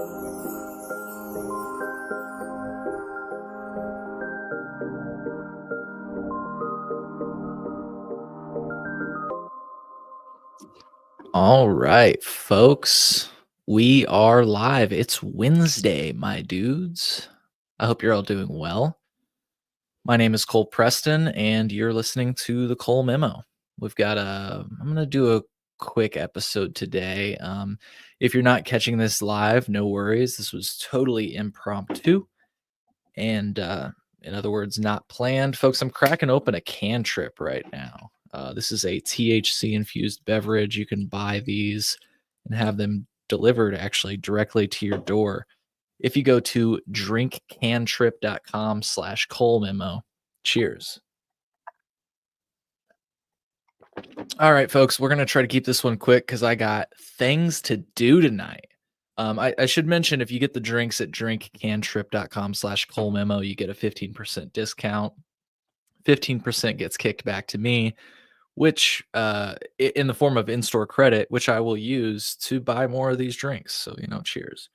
All right, folks, we are live. It's Wednesday, my dudes. I hope you're all doing well. My name is Cole Preston, and you're listening to the Cole Memo. I'm going to do a quick episode today. If you're not catching this live, no worries. This was totally impromptu and, in other words, not planned. Folks, I'm cracking open a can trip right now. This is a THC infused beverage. You can buy these and have them delivered actually directly to your door. If you go to drinkcantrip.com/Cole Memo. Cheers. All right, folks, we're going to try to keep this one quick because I got things to do tonight. I should mention if you get the drinks at drinkcantrip.com/Cole Memo, you get a 15% discount. 15% gets kicked back to me, which in the form of in-store credit, which I will use to buy more of these drinks. So, cheers.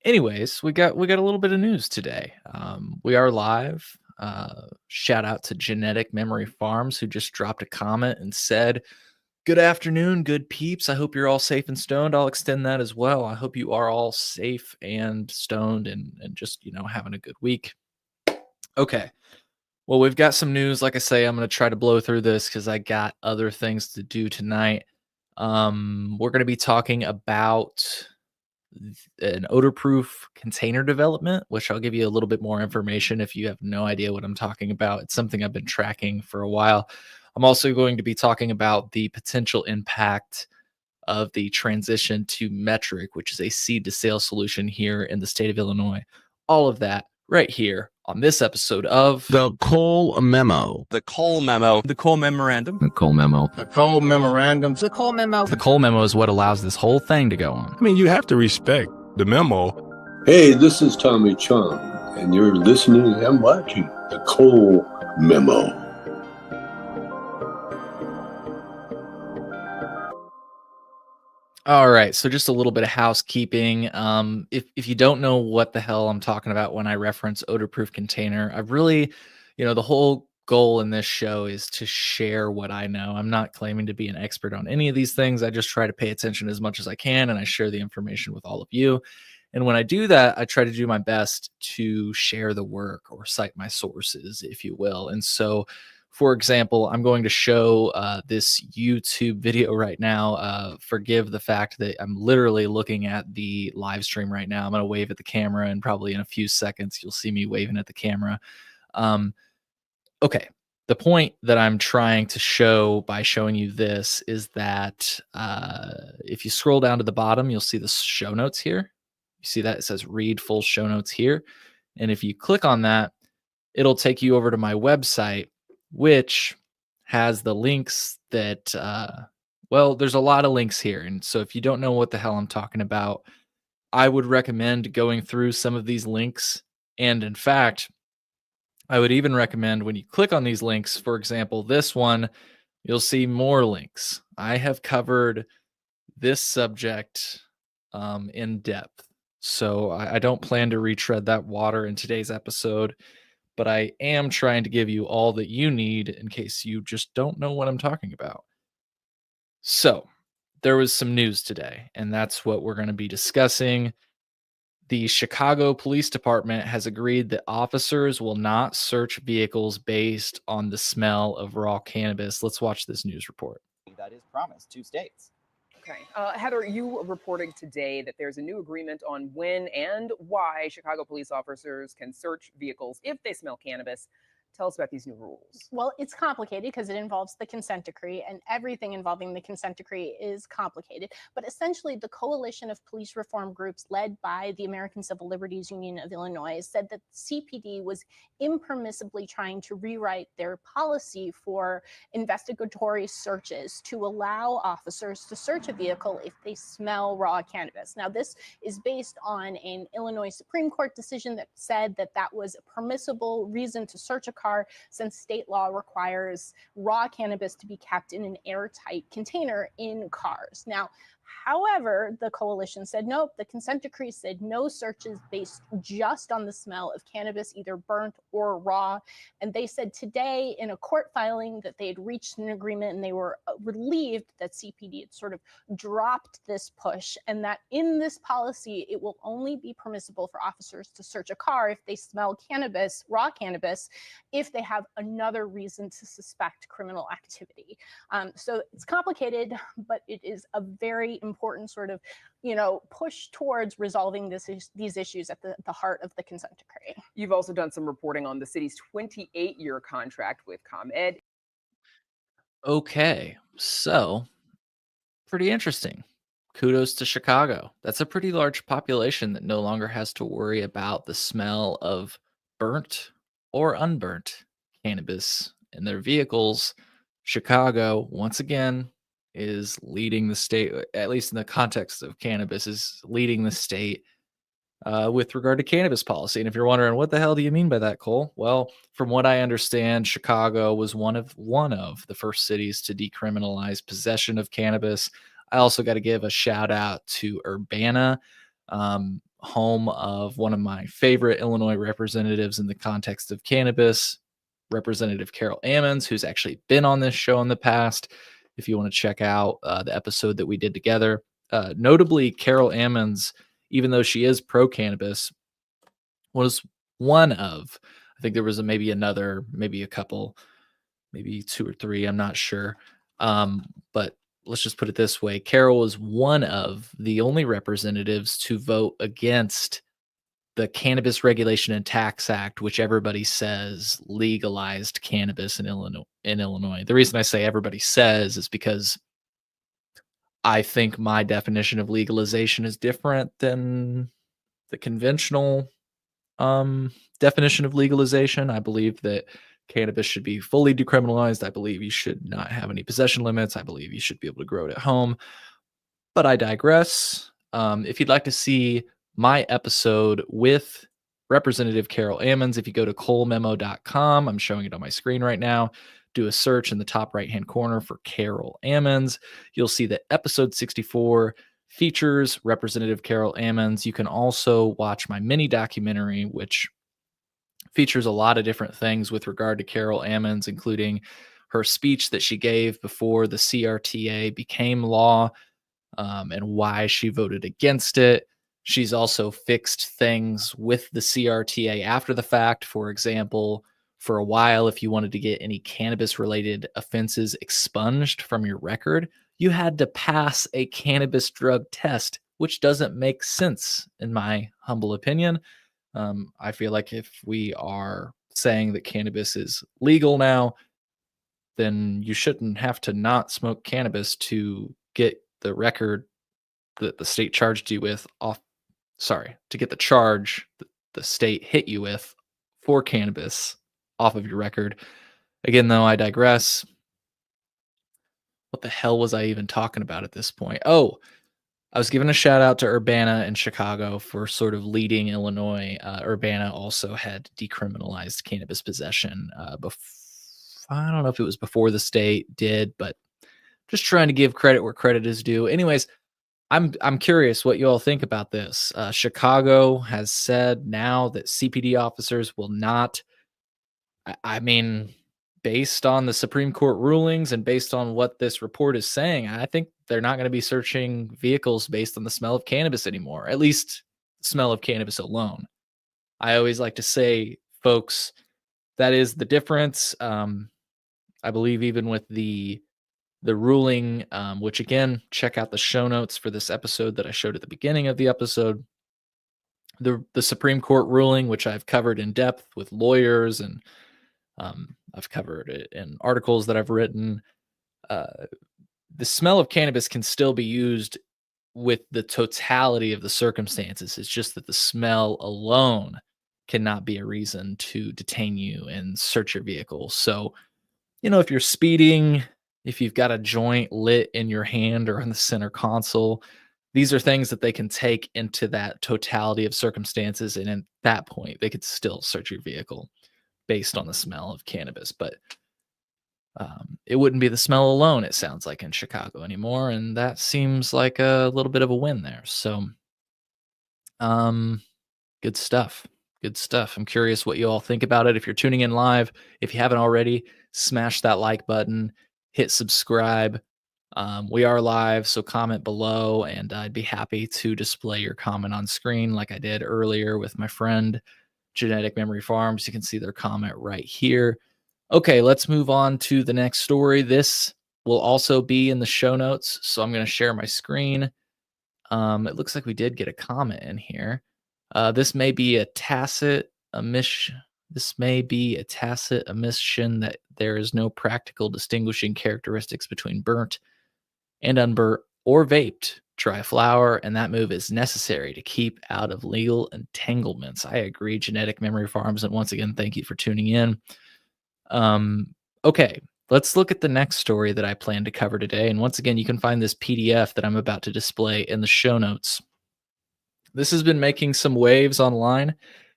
Anyways, we got a little bit of news today. We are live. Shout out to Genetic Memory Farms, who just dropped a comment and said, "Good afternoon, good peeps. I hope you're all safe and stoned." I'll extend that as well. I hope you are all safe and stoned and just, having a good week. Okay. Well, we've got some news. Like I say, I'm going to try to blow through this because I got other things to do tonight. We're going to be talking about an odor-proof container development, which I'll give you a little bit more information if you have no idea what I'm talking about. It's something I've been tracking for a while. I'm also going to be talking about the potential impact of the transition to Metrc, which is a seed to sale solution here in the state of Illinois. All of that right here on this episode of The Cole Memo. The Cole Memo. The Cole Memorandum. The Cole Memo. The Cole Memorandum. The Cole Memo. The Cole Memo is what allows this whole thing to go on. I mean, you have to respect the memo. Hey, this is Tommy Chung, and you're listening and watching The Cole Memo. All right, so just a little bit of housekeeping. If you don't know what the hell I'm talking about when I reference odor-proof container, I've really, the whole goal in this show is to share what I know. I'm not claiming to be an expert on any of these things. I just try to pay attention as much as I can, and I share the information with all of you. And when I do that, I try to do my best to share the work or cite my sources, if you will. And so, for example, I'm going to show this YouTube video right now. Forgive the fact that I'm literally looking at the live stream right now. I'm going to wave at the camera, and probably in a few seconds, you'll see me waving at the camera. Okay. The point that I'm trying to show by showing you this is that if you scroll down to the bottom, you'll see the show notes here. You see that? It says read full show notes here. And if you click on that, it'll take you over to my website, which has the links that, there's a lot of links here. And so if you don't know what the hell I'm talking about, I would recommend going through some of these links. And in fact, I would even recommend when you click on these links, for example, this one, you'll see more links. I have covered this subject in depth. So I don't plan to retread that water in today's episode, but I am trying to give you all that you need in case you just don't know what I'm talking about. So there was some news today, and that's what we're going to be discussing. The Chicago Police Department has agreed that officers will not search vehicles based on the smell of raw cannabis. Let's watch this news report. That is promised to states. Okay. Heather, you reported today that there's a new agreement on when and why Chicago police officers can search vehicles if they smell cannabis. Tell us about these new rules. Well, it's complicated because it involves the consent decree, and everything involving the consent decree is complicated. But essentially, the coalition of police reform groups led by the American Civil Liberties Union of Illinois said that CPD was impermissibly trying to rewrite their policy for investigatory searches to allow officers to search a vehicle if they smell raw cannabis. Now, this is based on an Illinois Supreme Court decision that said that that was a permissible reason to search a car, since state law requires raw cannabis to be kept in an airtight container in cars. Now, However, the coalition said nope. The consent decree said no searches based just on the smell of cannabis, either burnt or raw. And they said today in a court filing that they had reached an agreement, and they were relieved that CPD had sort of dropped this push, and that in this policy, it will only be permissible for officers to search a car if they smell cannabis, raw cannabis, if they have another reason to suspect criminal activity. So it's complicated, but it is a very important sort of, push towards resolving these issues at the heart of the consent decree. You've also done some reporting on the city's 28-year contract with ComEd. Okay, so pretty interesting. Kudos to Chicago. That's a pretty large population that no longer has to worry about the smell of burnt or unburnt cannabis in their vehicles. Chicago, once again, is leading the state, at least in the context of cannabis, is leading the state with regard to cannabis policy. And if you're wondering, what the hell do you mean by that, Cole? Well, from what I understand, Chicago was one of the first cities to decriminalize possession of cannabis. I also got to give a shout out to Urbana, home of one of my favorite Illinois representatives in the context of cannabis, Representative Carol Ammons, who's actually been on this show in the past. If you want to check out the episode that we did together, notably Carol Ammons, even though she is pro cannabis, was one of, I think there was maybe a couple, maybe 2 or 3, I'm not sure. But let's just put it this way. Carol was one of the only representatives to vote against the Cannabis Regulation and Tax Act, which everybody says legalized cannabis in Illinois. The reason I say everybody says is because I think my definition of legalization is different than the conventional definition of legalization. I believe that cannabis should be fully decriminalized. I believe you should not have any possession limits. I believe you should be able to grow it at home. But I digress. If you'd like to see my episode with Representative Carol Ammons, if you go to colememo.com, I'm showing it on my screen right now, do a search in the top right-hand corner for Carol Ammons. You'll see that episode 64 features Representative Carol Ammons. You can also watch my mini documentary, which features a lot of different things with regard to Carol Ammons, including her speech that she gave before the CRTA became law, and why she voted against it. She's also fixed things with the CRTA after the fact. For example, for a while, if you wanted to get any cannabis-related offenses expunged from your record, you had to pass a cannabis drug test, which doesn't make sense, in my humble opinion. I feel like if we are saying that cannabis is legal now, then you shouldn't have to not smoke cannabis to get the record that the state charged you with off. Sorry, to get the charge that the state hit you with for cannabis off of your record. Again, though, I digress. What the hell was I even talking about at this point? Oh, I was giving a shout out to Urbana and Chicago for sort of leading Illinois. Urbana also had decriminalized cannabis possession. I don't know if it was before the state did, but just trying to give credit where credit is due. Anyways, I'm curious what you all think about this. Chicago has said now that CPD officers will not. I mean, based on the Supreme Court rulings and based on what this report is saying, I think they're not going to be searching vehicles based on the smell of cannabis anymore. At least smell of cannabis alone. I always like to say, folks, that is the difference. I believe even with the ruling, which again, check out the show notes for this episode that I showed at the beginning of the episode. The Supreme Court ruling, which I've covered in depth with lawyers, and I've covered it in articles that I've written. The smell of cannabis can still be used with the totality of the circumstances. It's just that the smell alone cannot be a reason to detain you and search your vehicle. So, if you're speeding, if you've got a joint lit in your hand or on the center console, these are things that they can take into that totality of circumstances. And at that point, they could still search your vehicle based on the smell of cannabis. But It wouldn't be the smell alone, it sounds like, in Chicago anymore, and that seems like a little bit of a win there. So, um, good stuff. Good stuff. I'm curious what you all think about it. If you're tuning in live, if you haven't already, smash that like button, hit subscribe. We are live, so comment below, and I'd be happy to display your comment on screen like I did earlier with my friend Genetic Memory Farms. You can see their comment right here. Okay, let's move on to the next story. This will also be in the show notes, so I'm going to share my screen. It looks like we did get a comment in here. This may be a tacit omission. This may be a tacit omission that there is no practical distinguishing characteristics between burnt and unburnt or vaped dry flower, and that move is necessary to keep out of legal entanglements. I agree, Genetic Memory Farms, and once again, thank you for tuning in. Okay, let's look at the next story that I plan to cover today. And once again, you can find this PDF that I'm about to display in the show notes. This has been making some waves online.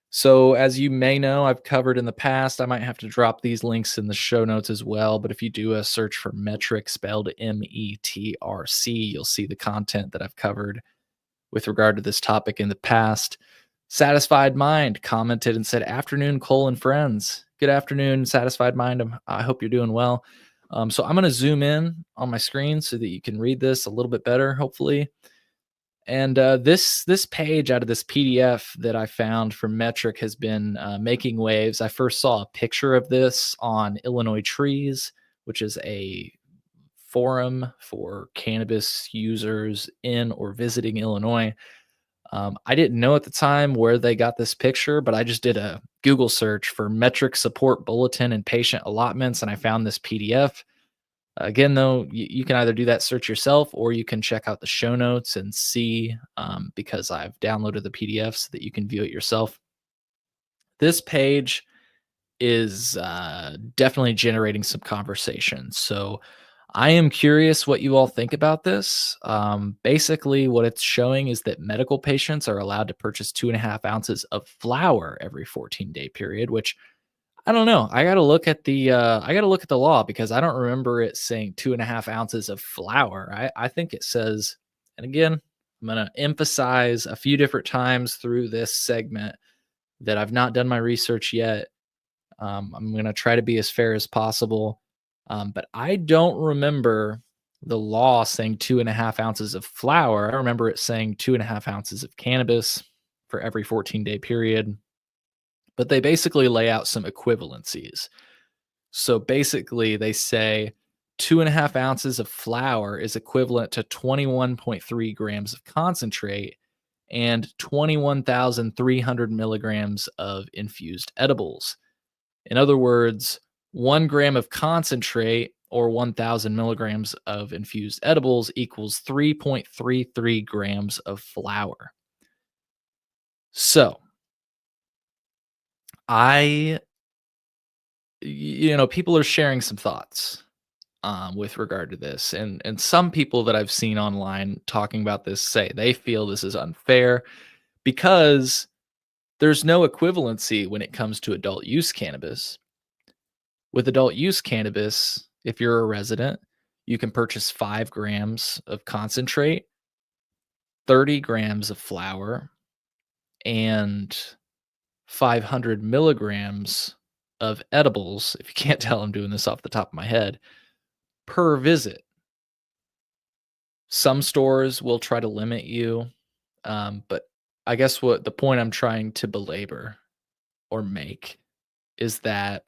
So as you may know, I've covered in the past, I might have to drop these links in the show notes as well. But if you do a search for Metrc, spelled Metrc, you'll see the content that I've covered with regard to this topic in the past. Satisfied Mind commented and said, "Afternoon, Cole and friends." Good afternoon, Satisfied Mind. I hope you're doing well. So I'm going to zoom in on my screen so that you can read this a little bit better, hopefully. And this page out of this PDF that I found from Metrc has been making waves. I first saw a picture of this on Illinois Trees, which is a forum for cannabis users in or visiting Illinois. I didn't know at the time where they got this picture, but I just did a Google search for Metrc support bulletin and patient allotments, and I found this PDF. Again, though, you can either do that search yourself or you can check out the show notes and see, because I've downloaded the PDF so that you can view it yourself. This page is definitely generating some conversation. So I am curious what you all think about this. Basically, what it's showing is that medical patients are allowed to purchase 2.5 ounces of flour every 14-day period, which I don't know. I got to look at the law because I don't remember it saying 2.5 ounces of flour. I think it says, and again, I'm going to emphasize a few different times through this segment that I've not done my research yet. I'm going to try to be as fair as possible. But I don't remember the law saying 2.5 ounces of flour. I remember it saying 2.5 ounces of cannabis for every 14-day period. But they basically lay out some equivalencies. So basically, they say 2.5 ounces of flour is equivalent to 21.3 grams of concentrate and 21,300 milligrams of infused edibles. In other words, 1 gram of concentrate or 1,000 milligrams of infused edibles equals 3.33 grams of flour. So, people are sharing some thoughts with regard to this, and some people that I've seen online talking about this say they feel this is unfair because there's no equivalency when it comes to adult use cannabis. With adult use cannabis, if you're a resident, you can purchase 5 grams of concentrate, 30 grams of flour, and 500 milligrams of edibles, if you can't tell I'm doing this off the top of my head, per visit. Some stores will try to limit you, but I guess what the point I'm trying to belabor or make is that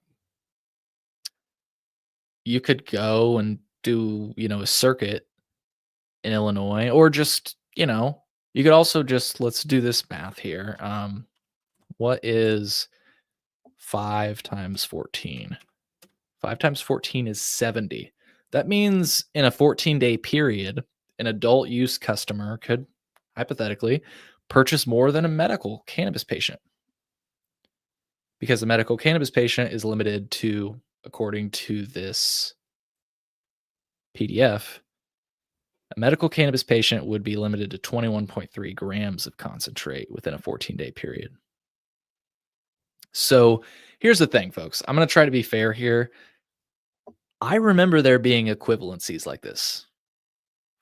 you could go and do, a circuit in Illinois, or just, you could also just, let's do this math here. What is 5 times 14? 5 times 14 is 70. That means in a 14-day period, an adult use customer could hypothetically purchase more than a medical cannabis patient. Because a medical cannabis patient is limited to, according to this PDF, a medical cannabis patient would be limited to 21.3 grams of concentrate within a 14-day period. So here's the thing, folks. I'm going to try to be fair here. I remember there being equivalencies like this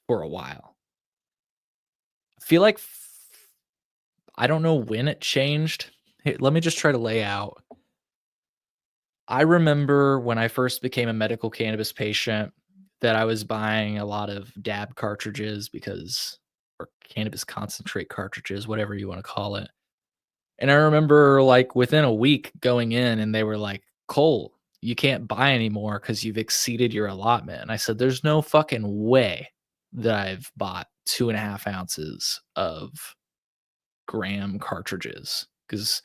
for a while. I feel like I don't know when it changed. Here, let me just try to lay out. I remember when I first became a medical cannabis patient that I was buying a lot of dab cartridges or cannabis concentrate cartridges, whatever you want to call it. And I remember like within a week going in and they were like, Cole, you can't buy anymore because you've exceeded your allotment. And I said, there's no fucking way that I've bought 2.5 ounces of gram cartridges because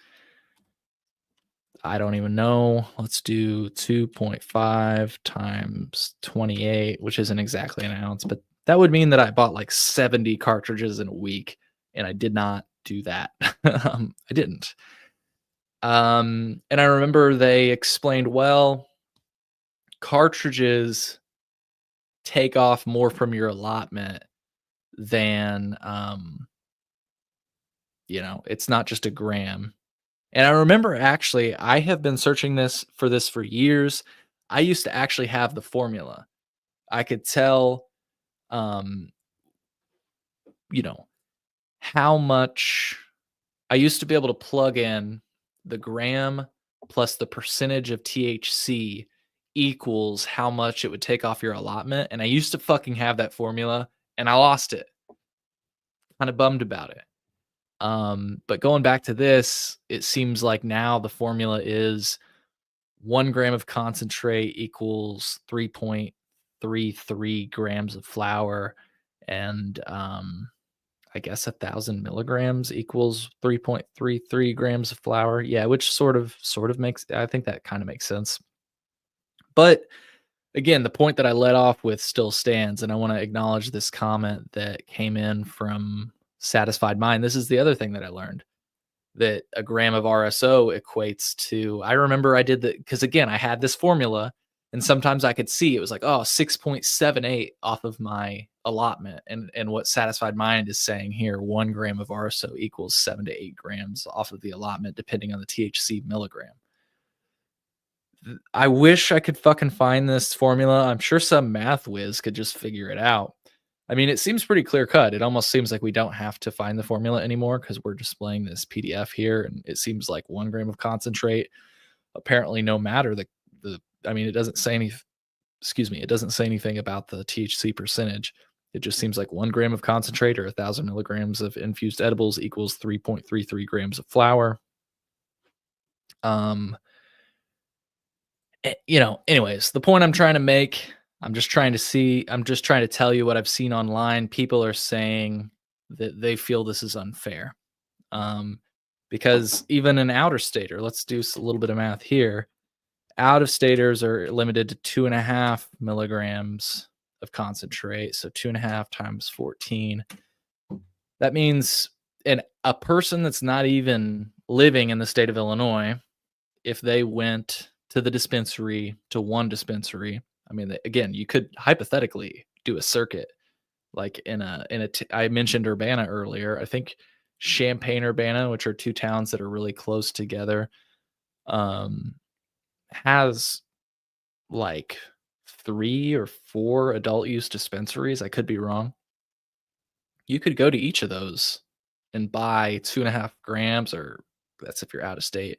I don't even know. Let's do 2.5 times 28, which isn't exactly an ounce, but that would mean that I bought like 70 cartridges in a week, and I did not do that. I didn't. And I remember they explained, well, cartridges take off more from your allotment than, it's not just a gram. And I remember actually, I have been searching for this for years. I used to actually have the formula. I could tell, um, you know, how much I used to be able to plug in the gram plus the percentage of THC equals how much it would take off your allotment. And I used to fucking have that formula and I lost it. Kind of bummed about it. But going back to this, it seems like now the formula is 1 gram of concentrate equals 3.33 grams of flour, and I guess 1,000 milligrams equals 3.33 grams of flour. Yeah, which sort of makes, I think that kind of makes sense. But again, the point that I led off with still stands, and I want to acknowledge this comment that came in from Satisfied Mind. This is the other thing that I learned, that a gram of RSO equates to, I remember I did that because again, I had this formula and sometimes I could see it was like, oh, 6.78 off of my allotment. And what Satisfied Mind is saying here, 1 gram of RSO equals 7 to 8 grams off of the allotment, depending on the THC milligram. I wish I could fucking find this formula. I'm sure some math whiz could just figure it out. I mean, it seems pretty clear cut. It almost seems like we don't have to find the formula anymore because we're displaying this PDF here, and it seems like 1 gram of concentrate, apparently no matter I mean, it doesn't say it doesn't say anything about the THC percentage. It just seems like 1 gram of concentrate or 1,000 milligrams of infused edibles equals 3.33 grams of flour. Anyways, the point I'm trying to make, I'm just trying to tell you what I've seen online. People are saying that they feel this is unfair. Because even an outer stater, let's do a little bit of math here. Out of staters are limited to 2.5 milligrams of concentrate. So 2.5 times 14. That means a person that's not even living in the state of Illinois, if they went to the dispensary, to one dispensary, I mean, again, you could hypothetically do a circuit like I mentioned Urbana earlier. I think Champaign, Urbana, which are 2 towns that are really close together, has like 3 or 4 adult use dispensaries. I could be wrong. You could go to each of those and buy 2.5 grams, or that's if you're out of state.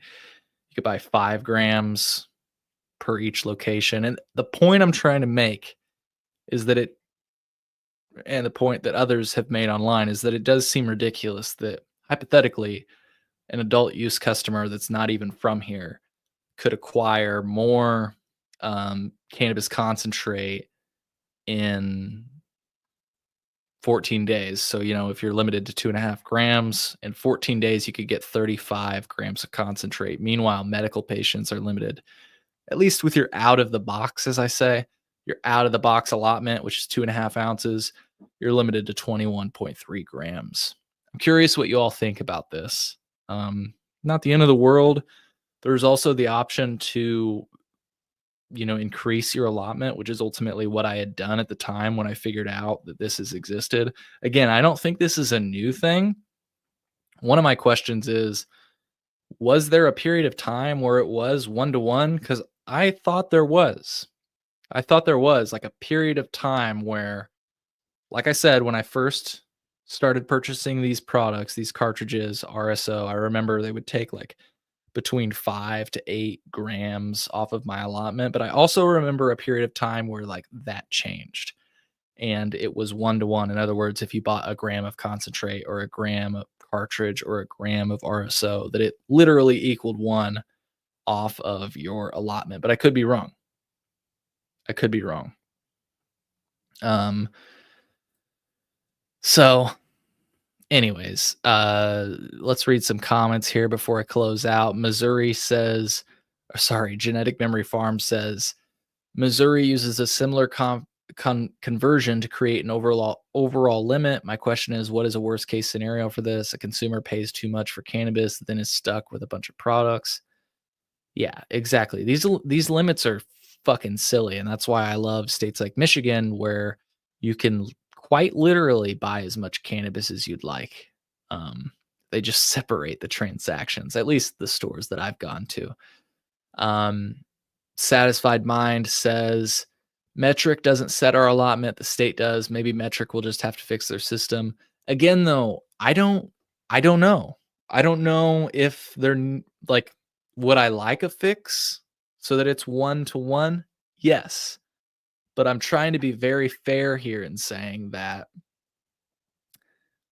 You could buy 5 grams per each location. And the point I'm trying to make is that and the point that others have made online is that it does seem ridiculous that hypothetically an adult use customer that's not even from here could acquire more cannabis concentrate in 14 days. So, if you're limited to 2.5 grams, in 14 days, you could get 35 grams of concentrate. Meanwhile, medical patients are limited, at least with your out of the box, as I say, your out of the box allotment, which is 2.5 ounces, you're limited to 21.3 grams. I'm curious what you all think about this. Not the end of the world. There's also the option to, increase your allotment, which is ultimately what I had done at the time when I figured out that this has existed. Again, I don't think this is a new thing. One of my questions is, was there a period of time where it was 1-to-1? Because I thought there was. I thought there was like a period of time where, like I said, when I first started purchasing these products, these cartridges, RSO, I remember they would take like between 5 to 8 grams off of my allotment. But I also remember a period of time where like that changed and it was 1 to 1. In other words, if you bought a gram of concentrate or a gram of cartridge or a gram of RSO, that it literally equaled 1 off of your allotment. But I could be wrong. I could be wrong. So anyways, let's read some comments here before I close out. Missouri says, or sorry, Genetic Memory Farm says, Missouri uses a similar conversion to create an overall limit. My question is, what is a worst case scenario for this? A consumer pays too much for cannabis, then is stuck with a bunch of products. Yeah, exactly. These limits are fucking silly, and that's why I love states like Michigan where you can quite literally buy as much cannabis as you'd like. They just separate the transactions, at least the stores that I've gone to. Satisfied Mind says Metrc doesn't set our allotment, the state does. Maybe Metrc will just have to fix their system. Again, though, I don't know. I don't know if they're like, would I like a fix so that it's 1 to 1? Yes. But I'm trying to be very fair here in saying that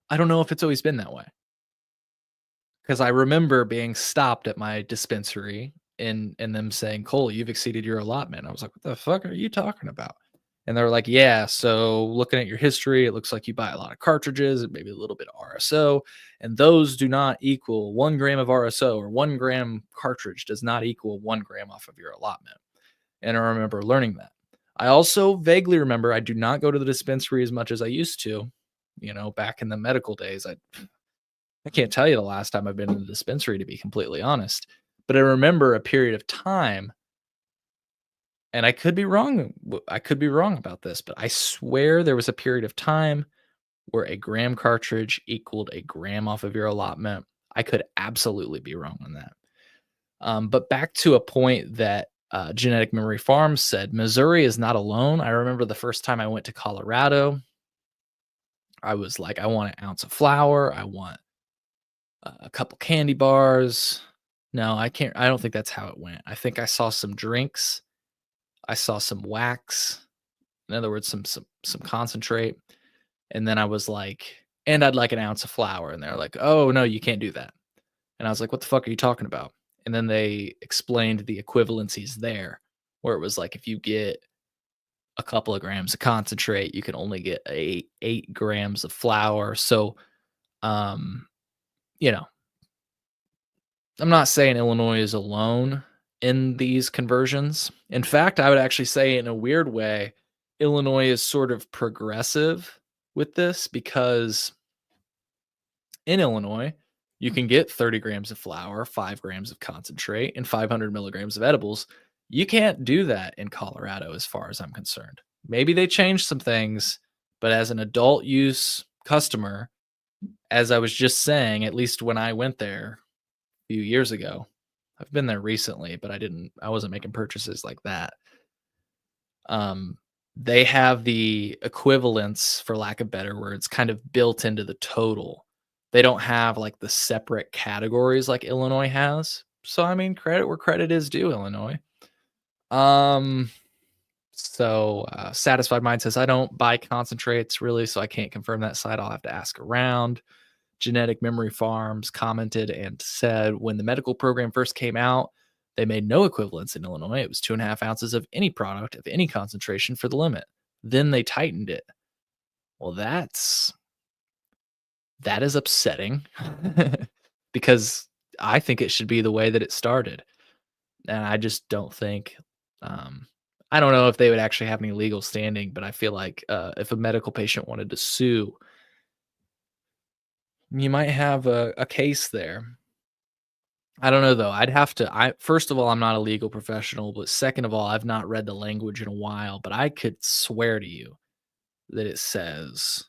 I don't know if it's always been that way. Because I remember being stopped at my dispensary and them saying, Cole, you've exceeded your allotment. I was like, what the fuck are you talking about? And they were like, yeah, so looking at your history, it looks like you buy a lot of cartridges and maybe a little bit of RSO. And those do not equal 1 gram of RSO, or 1 gram cartridge does not equal 1 gram off of your allotment. And I remember learning that. I also vaguely remember I do not go to the dispensary as much as I used to, back in the medical days. I can't tell you the last time I've been in the dispensary, to be completely honest. But I remember a period of time, and I could be wrong. I could be wrong about this, but I swear there was a period of time where a gram cartridge equaled a gram off of your allotment. I could absolutely be wrong on that. But back to a point that Genetic Memory Farms said, Missouri is not alone. I remember the first time I went to Colorado, I was like, I want an ounce of flour. I want a couple candy bars. No, I don't think that's how it went. I think I saw some drinks. I saw some wax. In other words, some concentrate. And then I was like, and I'd like an ounce of flour. And they're like, oh, no, you can't do that. And I was like, what the fuck are you talking about? And then they explained the equivalencies there, where it was like, if you get a couple of grams of concentrate, you can only get 8 grams of flour. So, I'm not saying Illinois is alone in these conversions. In fact, I would actually say in a weird way, Illinois is sort of progressive with this, because in Illinois, you can get 30 grams of flour, 5 grams of concentrate, and 500 milligrams of edibles. You can't do that in Colorado, as far as I'm concerned. Maybe they changed some things, but as an adult use customer, as I was just saying, at least when I went there a few years ago, I've been there recently, but I wasn't making purchases like that. They have the equivalence, for lack of better words, kind of built into the total. They don't have like the separate categories like Illinois has. So, I mean, credit where credit is due, Illinois. Satisfied Mind says, I don't buy concentrates really, so I can't confirm that side. I'll have to ask around. Genetic Memory Farms commented and said, when the medical program first came out, they made no equivalence in Illinois. It was 2.5 ounces of any product of any concentration for the limit. Then they tightened it. Well, that is upsetting because I think it should be the way that it started. And I just don't think, I don't know if they would actually have any legal standing, but I feel like if a medical patient wanted to sue, you might have a case there. I don't know though. I'd have to, first of all, I'm not a legal professional, but second of all, I've not read the language in a while, but I could swear to you that it says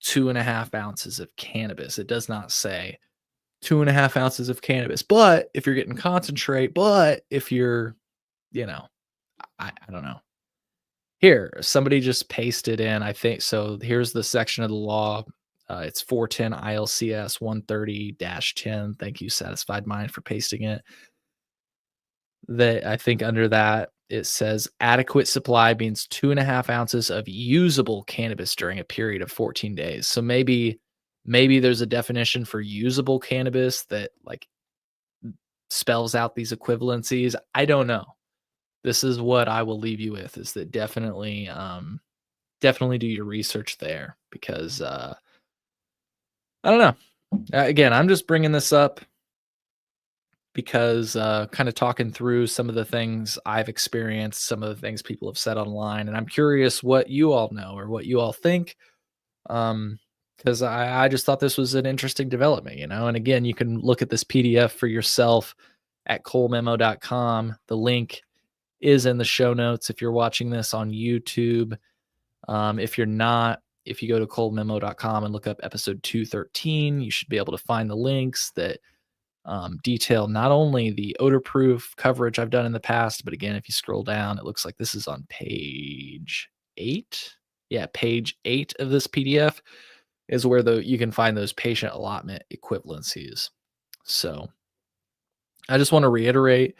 2.5 ounces of cannabis. It does not say 2.5 ounces of cannabis, but if you're getting concentrate, but if you're, I don't know. Here, somebody just pasted in, I think. So here's the section of the law. It's 410 ILCS 130-10. Thank you, Satisfied Mind, for pasting it. That I think under that it says adequate supply means 2.5 ounces of usable cannabis during a period of 14 days. So maybe there's a definition for usable cannabis that like spells out these equivalencies. I don't know. This is what I will leave you with, is that definitely do your research there, because I don't know. Again, I'm just bringing this up because kind of talking through some of the things I've experienced, some of the things people have said online, and I'm curious what you all know or what you all think. Because I just thought this was an interesting development, And again, you can look at this PDF for yourself at colememo.com. The link is in the show notes if you're watching this on YouTube. If you're not, if you go to colememo.com and look up episode 213, you should be able to find the links that detail not only the odor-proof coverage I've done in the past, but again, if you scroll down, it looks like this is on page 8. Yeah, page 8 of this PDF is where you can find those patient allotment equivalencies. So I just want to reiterate,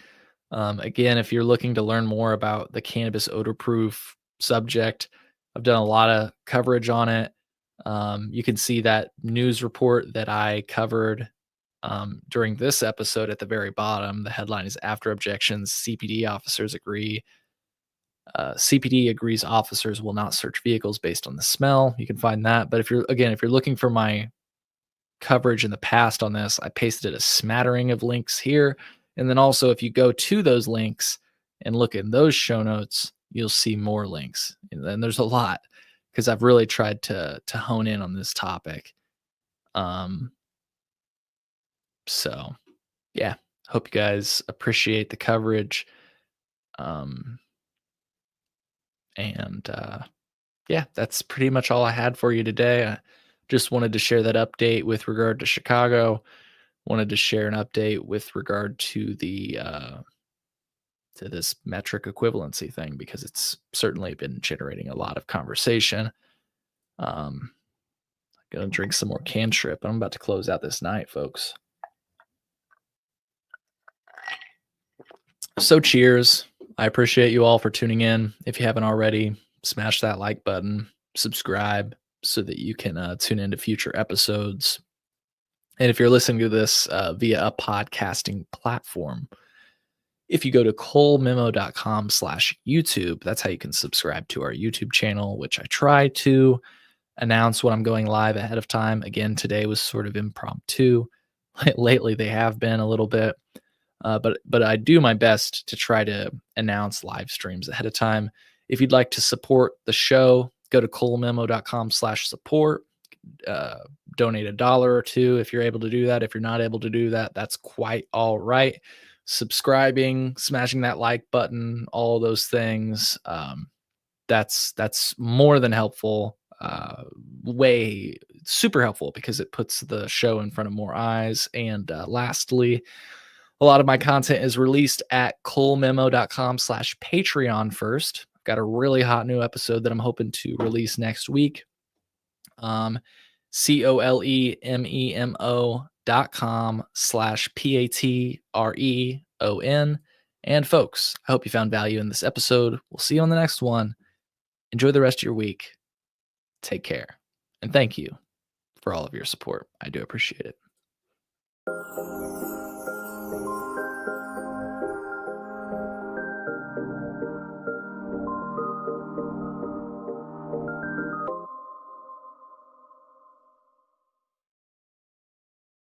again, if you're looking to learn more about the cannabis odor-proof subject, I've done a lot of coverage on it. You can see that news report that I covered during this episode at the very bottom. The headline is "After Objections, CPD Officers Agree." CPD agrees officers will not search vehicles based on the smell. You can find that. But if you're looking for my coverage in the past on this, I pasted a smattering of links here. And then also, if you go to those links and look in those show notes, you'll see more links. And then there's a lot, because I've really tried to hone in on this topic. So yeah, hope you guys appreciate the coverage. Yeah, that's pretty much all I had for you today. I just wanted to share that update with regard to Chicago. Wanted to share an update with regard to the to this metric equivalency thing, because it's certainly been generating a lot of conversation. Gonna drink some more canned shrimp. I'm about to close out this night, folks. So cheers. I appreciate you all for tuning in. If you haven't already, smash that like button, subscribe so that you can tune into future episodes. And if you're listening to this via a podcasting platform, if you go to colememo.com/YouTube, that's how you can subscribe to our YouTube channel, which I try to announce when I'm going live ahead of time. Again, today was sort of impromptu. Lately, they have been a little bit. But I do my best to try to announce live streams ahead of time. If you'd like to support the show, go to colememo.com/support. Donate $1 or $2 if you're able to do that. If you're not able to do that, that's quite all right. Subscribing, smashing that like button, all those things. That's more than helpful. Way super helpful, because it puts the show in front of more eyes. And lastly, a lot of my content is released at colememo.com/Patreon first. I've got a really hot new episode that I'm hoping to release next week. colememo.com/PATREON. And folks, I hope you found value in this episode. We'll see you on the next one. Enjoy the rest of your week. Take care. And thank you for all of your support. I do appreciate it.